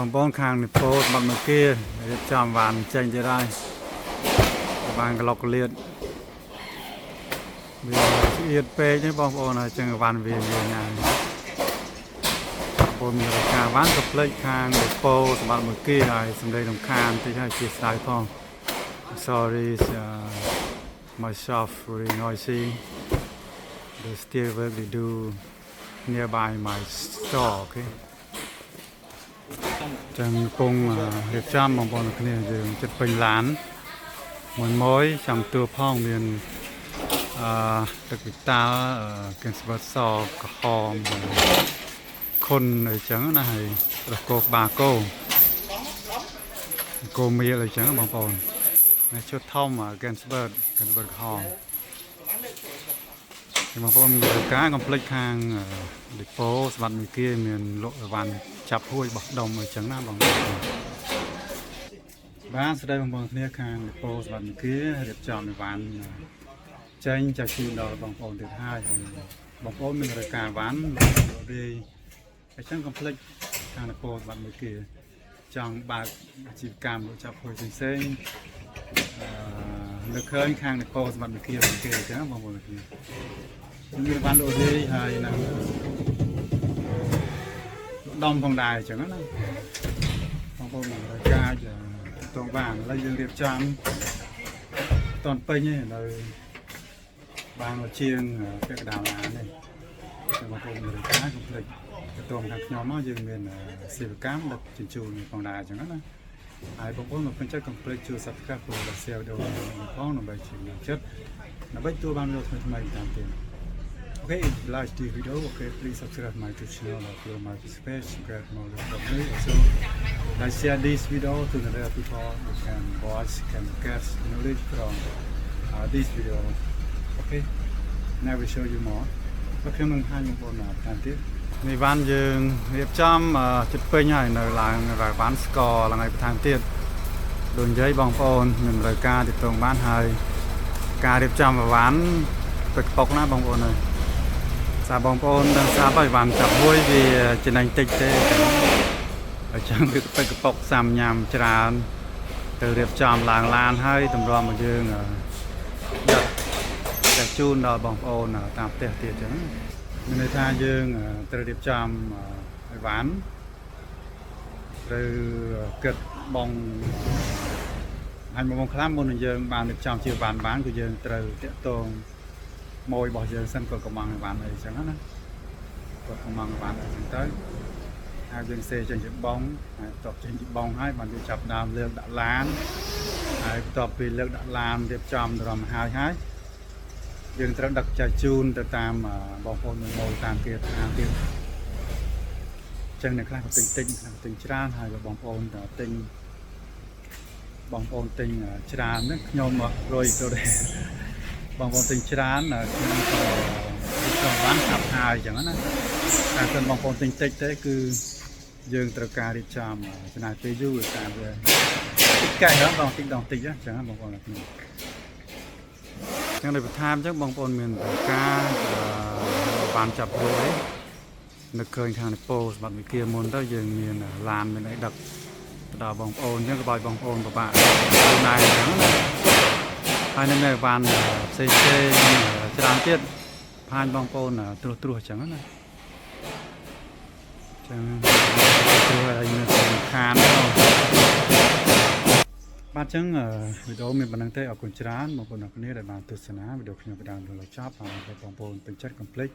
បងប្អូនខាងនេះពោតបាត់មកគេរៀបចំវ៉ានចេញទៅដែរបានកន្លុកលៀតវាស្អៀតពេកទេបងប្អូនហើយចឹងវ៉ាន់វាញ៉ាំបងប្អូនមានរការវ៉ាន់ក៏ផ្លេចខាងនេះពោសម្រាប់មកគេហើយសម្លេងរំខានតិចហើយជាស្ដាយផង Sorry myself very noisy the still work they do nearby my store okay ចឹងគង់រៀបចំបងប្អូនគ្នាយើងចិត្តពេញឡានមួយចាំទួផងមានទឹកវិតាលកេនស្វតសក្រហមខុនអីចឹងណាហើយរកគោក្បាលគោមៀលអីចឹងបងប្អូនឈុតធំកេនស្វតក្រហមបងប្អូនមានការកំភ្លេចខាងឌីប៉ូសម្បត្តិមួយគេមានលក់វ៉ាន់ចាប់ហួយបោះដុំអីចឹងណាបងប្អូនបានស្ដីបងប្អូនគ្នាខាងឌីប៉ូសម្បត្តិមួយគេរៀបចំវ៉ាន់ចេញចាក់ជូនដល់បងប្អូនទៀតហើយបងប្អូនមានរការវ៉ាន់វាអញ្ចឹងកំភ្លេចខាងឌីប៉ូសម្បត្តិមួយគេចង់បើកអាជីវកម្មលក់ចាប់ហួយផ្សេងនៅឃើញខាងឌីប៉ូសម្បត្តិមួយគេអញ្ចឹងបងប្អូនគ្នាមានបានលក់ទេហើយនឹងដំផងដែរអញ្ចឹងណាបងប្អូនមានរការតងបានឥឡូវយើងរៀបចំតនពេញទេនៅបានជាងពាក់កណ្ដាលឡាននេះបងប្អូនមានរការកុំភ្លេចទៅតងខាងខ្ញុំមកយើងមានសេវាកម្មដឹកជញ្ជូនផងដែរអញ្ចឹងណាហើយបងប្អូនមកពេញចិត្តកុំភ្លេចជួយ Subscribe ព្រោះតែ share វីដេអូនេះផងដើម្បីជួយចិត្តដើម្បីទទួលបានវីដេអូថ្មីៗតាមទៀតOkay, if you like this video, okay, please subscribe my YouTube channel, upload my page, subscribe more from me. So, let's share this video to the other people who can watch, can get knowledge from this video. Okay, now we show you more. Okay, mình hai một con nào làm tiếp. Ngày ban dương hiệp trăm chụp pin này là vài bán score là ngày tháng tiếp. Đường giấy bong phone mình lời ca thì tổng bán hai ca hiệp trăm và bán bịch bọc ná bong phone này. សាបងប្អូនដឹងស្រាប់ហើយបានចាប់មួយវាចំណេញតិចទេអញ្ចឹងវាទៅកប៉ុកសាំញ៉ាំច្រើនទៅរៀបចំឡើងឡានហើយតម្រាំមកយើងដឹកតែជូនដល់បងប្អូនតាមផ្ទះទៀតអញ្ចឹងមានន័យថាយើងត្រូវរៀបចំឲ្យវ៉ាន់ត្រូវគិតបងហើយមកខ្លះមុននឹងយើងបានរៀបចំជាវ៉ាន់បានគឺយើងត្រូវតាក់ទងមួយរបស់យើងសិនក៏កំងបានអីចឹងណាគាត់កំងបានអីចឹងទៅហើយយើងសេចេញជាបងហើយតបចេញជាបងហើយបានយើងចាប់ដើមលើកដាក់ឡានហើយបន្ទាប់ពីលើកដាក់ឡានរៀបចំរំហើយយើងត្រូវដឹកចែកជូនទៅតាមបងប្អូនមួយតាមគេឋានទៀតចឹងអ្នកខ្លះក៏ទិញតិចខ្លះទិញច្រើនហើយបងប្អូនក៏ទិញបងប្អូនទិញច្រើនហ្នឹងខ្ញុំរយទៅដែរបងប្អូនទិញច្រើនខ្ញុំក៏ចង់បានខាប់ហើយអញ្ចឹងណាតែសិនបងប្អូនទិញតិចទេគឺយើងត្រូវការរៀបចំចំណាយពេលយូរតាមវាកែដល់បងតិចអញ្ចឹងបងប្អូនខ្ញុំចឹងដោយបន្ថែមអញ្ចឹងបងប្អូនមានការបានចាប់រួចនឹកឃើញខាងនេះពោសម្បត្តិវិគាមុនទៅយើងមានឡានមានអីដឹកទៅដល់បងប្អូនអញ្ចឹងក៏ឲ្យបងប្អូនពិបាកណែអញ្ចឹងណាហើយនៅបានផ្សេងច្រើនទៀតផាញបងប្អូនត្រួសអញ្ចឹងណាចឹងត្រួសឲ្យមានខានបាទអញ្ចឹងវីដេអូមានប៉ុណ្្នឹងទេអរគុណច្រើនបងប្អូនអ្នកគ្នាដែលបានទស្សនាវីដេអូខ្ញុំពីដើមដល់ចប់ហើយបងប្អូនពេញចិត្តកុំភ្លេច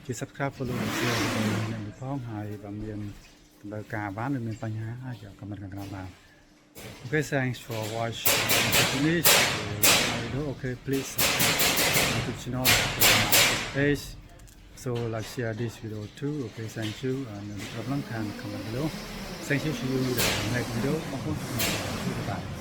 ជួយ Subscribe follow និង share វីដេអូនេះផងហើយបើមានតម្រូវការបានឬមានបញ្ហាអាចខមមិនខាងក្រោមបាន Okay, thanks for watching. Finish video. Okay, please subscribe to channel page. So like share this video too. Okay, thank you. And no problem can comment below. Thank you. See you in the next video. Bye.